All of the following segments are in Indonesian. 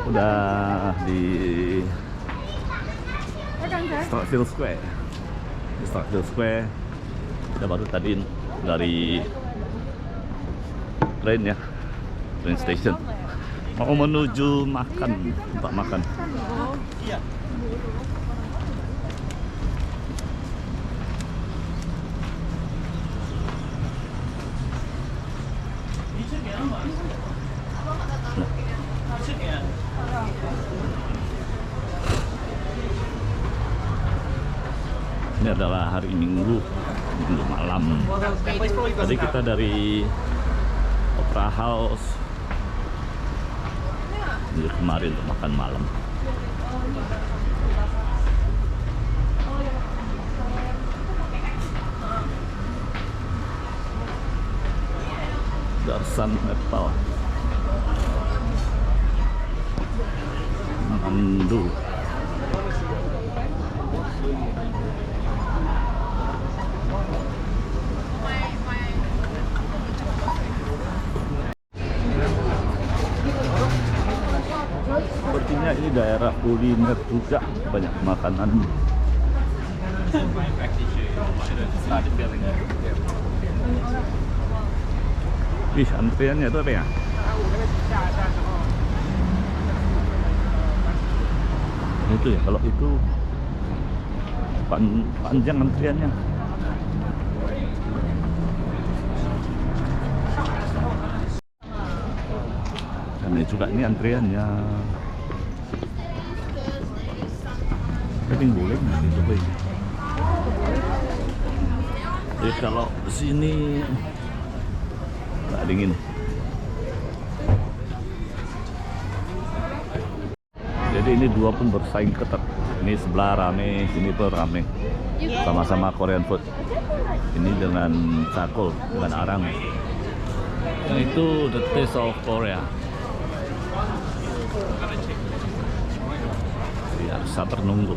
Udah di Starfield Square. Di Starfield Square. Kita baru tadi dari train ya, train station. Mau menuju makan, tempat makan. Ini adalah hari Minggu malam. Tadi kita dari Opera House menuju kemarin untuk makan malam. Darsan Nepal, Mandu. Sepertinya ini daerah kuliner juga, banyak makanan. Ih, antriannya itu apa ya? Itu ya, kalau itu panjang antriannya. Dan ini juga ini antriannya. Tapi boleh nggak dicoba ini? Jadi kalau sini nggak dingin. Jadi ini dua pun bersaing ketat. Ini sebelah rame, sini pun rame. Sama-sama Korean food. Ini dengan cakul, dengan arang. Yang itu the taste of Korea. Ya, sabar nunggu.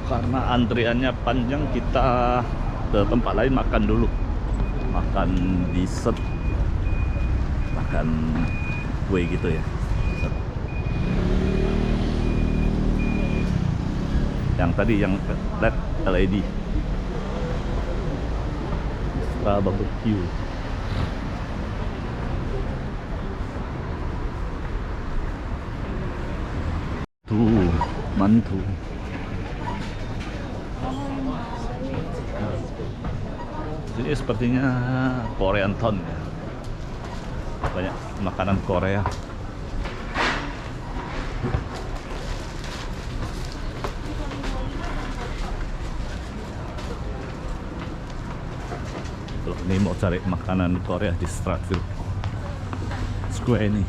Karena antriannya panjang, kita ke tempat lain makan dulu. Makan dessert, makan kue gitu ya. Dessert. Yang tadi yang LED LED BBQ. Tuh, mantu. Ini sepertinya Korean Town ya. Banyak makanan Korea. Kalau ini mau cari makanan Korea di Starfield Square ini,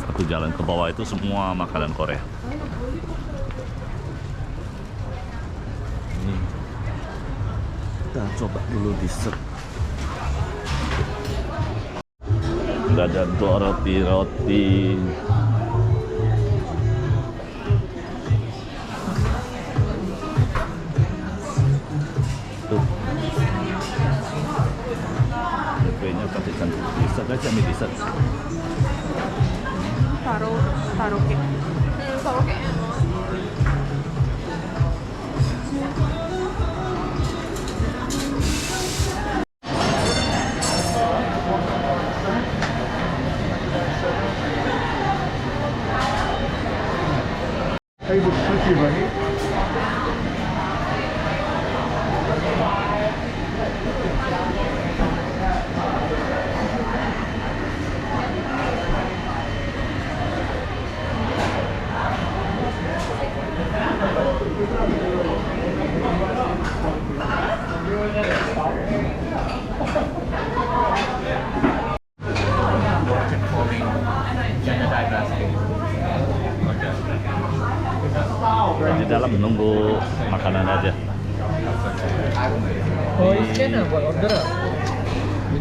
satu jalan ke bawah itu semua makanan Korea. Ini kita coba dulu dessert. Ada roti-roti. Tuh. Kuenya pakai cantik. Dessert aja nih dessert. Taruh cake. Taruh cake. 이거 그렇게 많이? Di dalam menunggu makanan aja. Oh, ini buat order.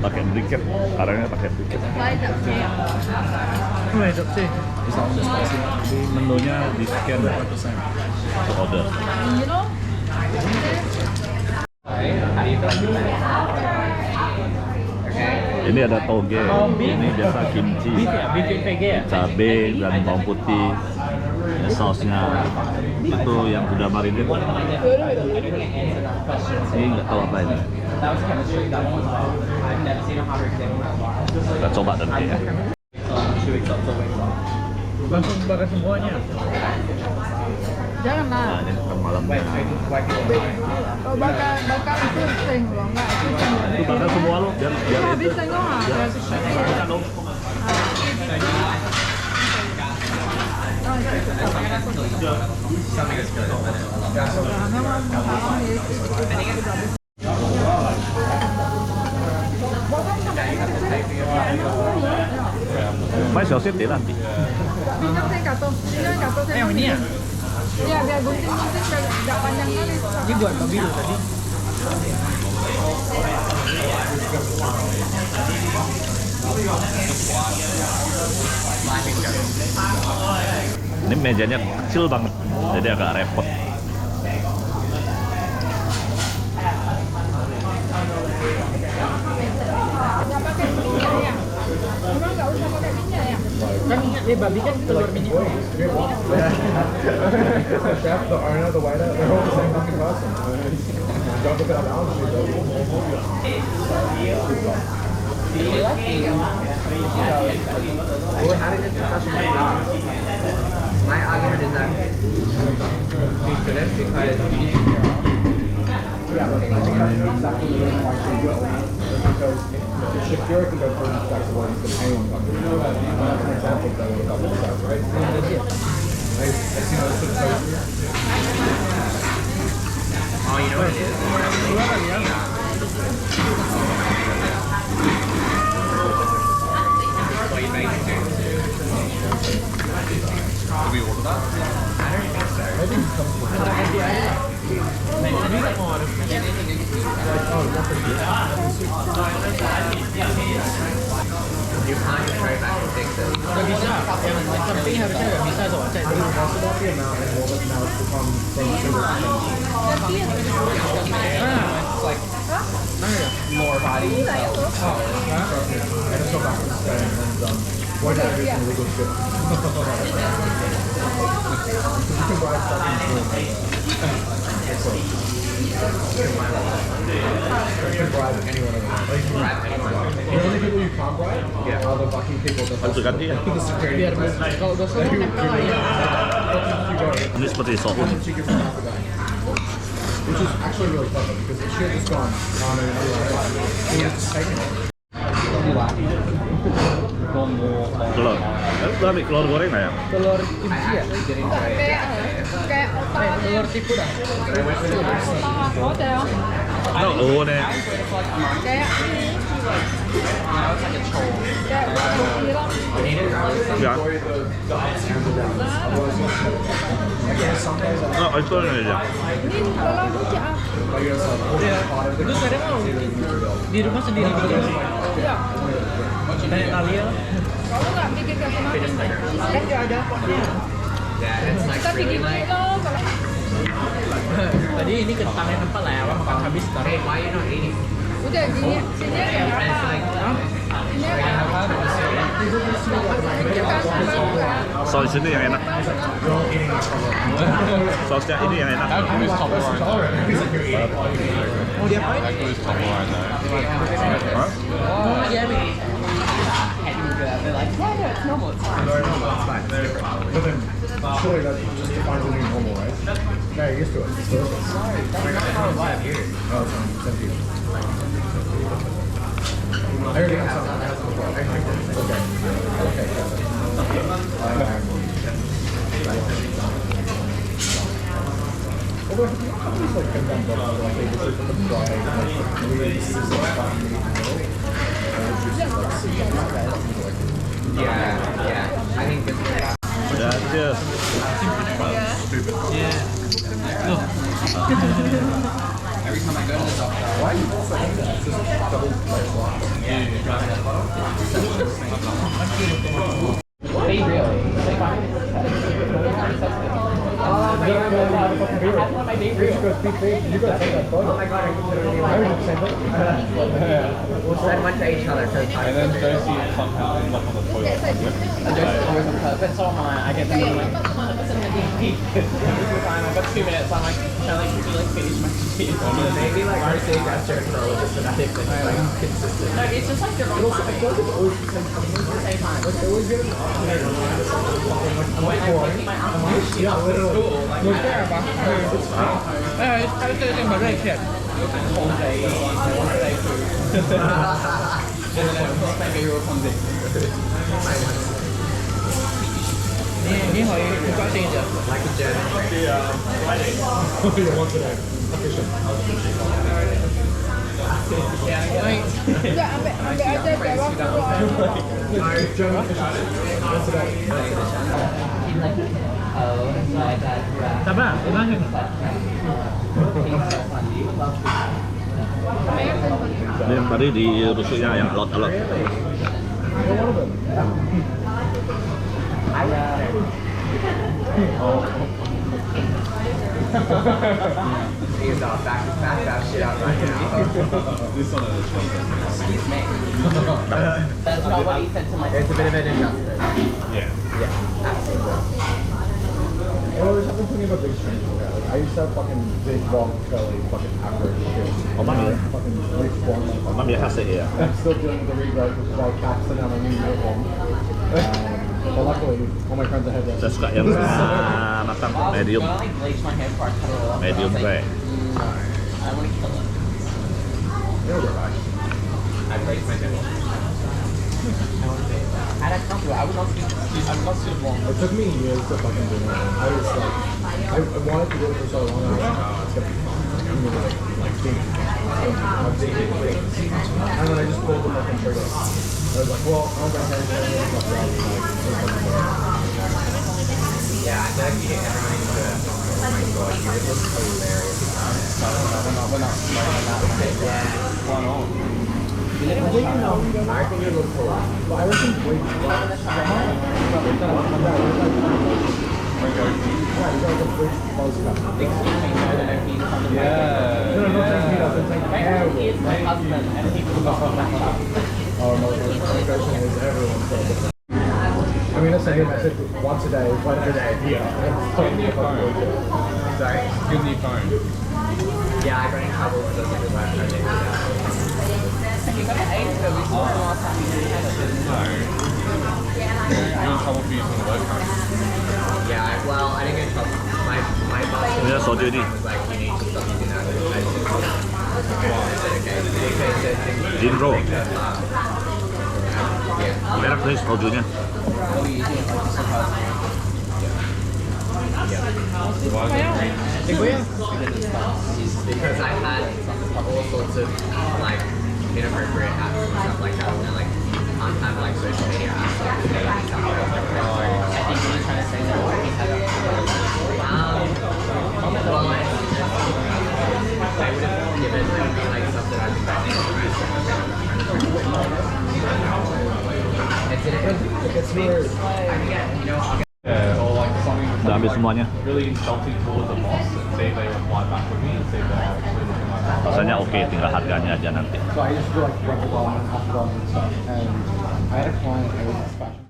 Pakai briket, karangnya pakai briket. Di menunya di scan untuk order. Ini ada toge, ini biasa kimchi, Beef ya? Beef in PG ya? cabai dan bawang putih. Ini sausnya itu yang sudah marinir. Ini nggak tahu apa ini. Kita coba nanti ya. Langsung bakar semuanya. Jangan lah. Nah, ini makan malamnya. Kalau bakar itu seng loh, enggak itu seng. Itu bakar semua lo, biar Itu habis seng loh, biar makan lo. Mai sausnya dia nanti. Minyak seng katong, minyak katong seng. Yang ini ya? Iya, biar gunting-gunting biar nggak panjang kali. Ini buat mobil tadi. Ini mejanya kecil banget, jadi agak repot. Nggak pakai minyak ya? Emang nggak usah pakai minyak ya? Kan minyak dia babi kan telur minyak. Chef, the Arno, the White, they're all the same fucking costume. Don't look at balance sheet though. We're having this discussion right now. My argument is that we shouldn't because Yeah, but I think that's exactly the reason why she will. Because if Shakira can go for an flexible, you can anyone come to it. That's an example that would have double steps, right? I see those sort of toasters. oh, you know what it is? What you make it to? Did we order that? I don't think so. I think it comes with You can't just try back and fix it. Nggak bisa. Yang samping harusnya nggak bisa tuh. Cek dulu. That's about the amount and what it now become from sugar to It's like more body. I just go back and stay and what that is some legal shit. You can buy stuff in Zoom. You can bribe anyone in the world. You can bribe anyone. The only people you can't bribe are the fucking people that Harus ganti ya. the security. Biar kalau gosok nempel lah ya. Ini seperti soun. Which is actually really clever because it should have just gone on and it was just taken it. Telur. Lu ambil telur goreng nggak ya? Telur kimchi ya? Kayak otak Telur tipu dah. otak ada ya. Oh, nih. Kayak Ya. Oh, itu aja. ini kalau lucu ah. Itu kadang mau di rumah sendiri bikin. Iya. Kayak Talia lah. Kalau nggak bikin kasih makan, kan nggak ada. Yeah, it's like Kita really bikin like, dulu kalau Tadi ini kentangnya tempat lah ya, makan habis hey, taruh. why are you not eating? udah gini sini ada And it's apa? like, Ini ada apa? Saus ini yang enak. Sausnya ini yang enak. Mau diapain? Hah? Oh, iya nih. But then, surely that just defines the new normal, right? Yeah, you're used to it. It's delicious. Oh, it's empty. I already have some. I have some before. Okay. Okay. Although, have you always like been done before, like they just put the fried, like, really sizzle fun meat in the middle? And it's just like, yeah. I think this is Udah aja. every time I go to the doctor. why are you also eating that? It's just double sliced wine. Be real. goes, be safe. You gotta take that photo. Oh my god, are you literally I like, would do the same thing. we'll send one to each other. So And then Josie somehow ends up on the toilet. And Josie always on her, but so am I. I get them and I'm like, 100% of the DP. Every single time I've got 2 minutes, I'm like, trying to like finish my shit. maybe like our same gesture for all of this, and I think that's like consistent. No, it's just like the wrong time. I feel like it's always the same time. It's the same time. Like, they always get it. I'm taking my arm off shit after school. Like, Look there, but it's fine. It's kind of thing, but very clear. whole day, one day food. And then of course my B-roll comes in. 你好，高兴一点。 Like a jet. Yeah, one today. Official. Enggak, ambil aja biar waktu. Alright, Jen, official. One today. Oh my god. Sabar, ulangi. Ini yang tadi di rusuknya yang alot-alot. He's back that shit out right now. This one is Excuse me. That's not what he said to my It's a bit of an injustice. yeah. Yeah, absolutely. Well, there's something funny about big strangers. Okay? Like, I used to have fucking big, long, curly, fucking average shit. Omang ya? Fucking rich, long, Memang dia khas ya. I'm still dealing with the rewrite, which is why caps are now my new uniform. But luckily, all my friends ahead Saya suka yang matang, medium, When I like bleach my hair before I cut it off, medium I was gray. like, I want to kill it. I break my nipple. And I can't do it. I would not see it wrong. It took me years to fucking do it. I was like, I wanted to do it for so long. I was like, oh, it's gonna be fun. I'm gonna like think. I'm thinking things. And then I just pulled the fucking trigger. I was like, well, I'm gonna have to do fuck that. Yeah, I feel like you get everyone into it. Oh my god, you would look hilarious. We're not. Yeah. Why not? I think you look cool. But I reckon wait. Yeah. No, not saying peanuts, I'm saying hair. He is my husband, and he was not back up. Oh no, the question is everyone's so different. I mean, I said once a day, once a day. Yeah. Give me a phone. Sorry? Give me a phone. Yeah, I got in trouble for those things last time. He got an 8, so we saw him last time he didn't have it. No. You're in trouble for using the word phone. Yeah, well, I didn't get in trouble. My boss Ini soju ni. was like, you need to stop using that. I said, okay. Because Gin roll. yeah. Merek nih sojunya. Oh, you didn't like this surprise. Why is it green? Because I had all sorts of like inappropriate apps and stuff like that, and like can't have like social media apps. Like, and stuff like that. I think he was trying to say that he had a Well, they would have given me like something I'd be it's weird. I can get, you know, I'll get Yeah, or like something Udah habis semuanya. really insulting towards the boss and see if they reply back with me and see if they're actually looking like that. Rasanya oke, tinggal harganya aja nanti. So I used to do like rental development, after development stuff, and I had a client. I was